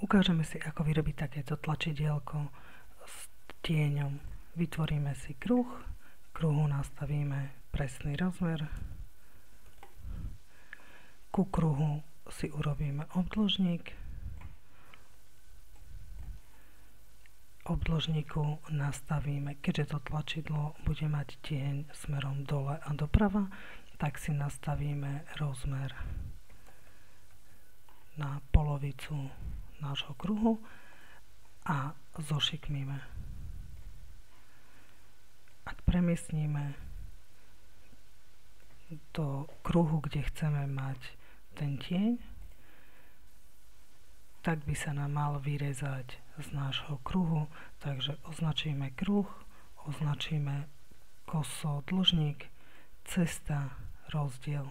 Ukážeme si, ako vyrobiť takéto tlačidielko s tieňom. Vytvoríme si kruh, kruhu nastavíme presný rozmer, ku kruhu si urobíme obdĺžnik, obdĺžniku nastavíme, keďže to tlačidlo bude mať tieň smerom dole a doprava, tak si nastavíme rozmer na polovicu nášho kruhu a zošikmíme. Ak premiestníme do kruhu, kde chceme mať ten tieň, tak by sa nám mal vyrezať z nášho kruhu, takže označíme kruh, označíme koso dĺžnik, cesta, rozdiel.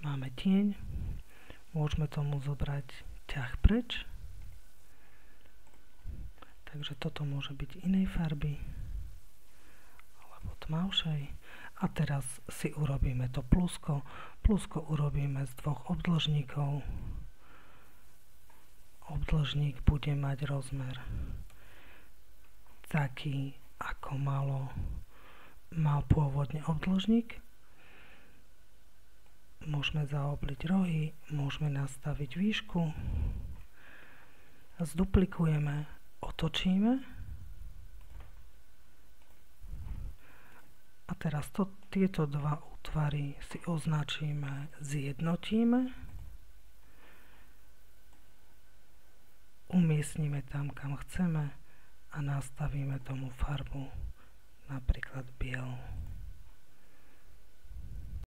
Máme tieň, môžeme tomu zobrať ťah preč, takže toto môže byť inej farby alebo tmavšej. A teraz si urobíme to plusko. Plusko urobíme z dvoch obdĺžnikov. Obdĺžnik bude mať rozmer taký, ako mal pôvodne obdĺžnik. Môžeme zaobliť rohy, môžeme nastaviť výšku. Zduplikujeme, otočíme. A teraz tieto dva útvary si označíme, zjednotíme. Umiestnime tam, kam chceme a nastavíme tomu farbu, napríklad bielu.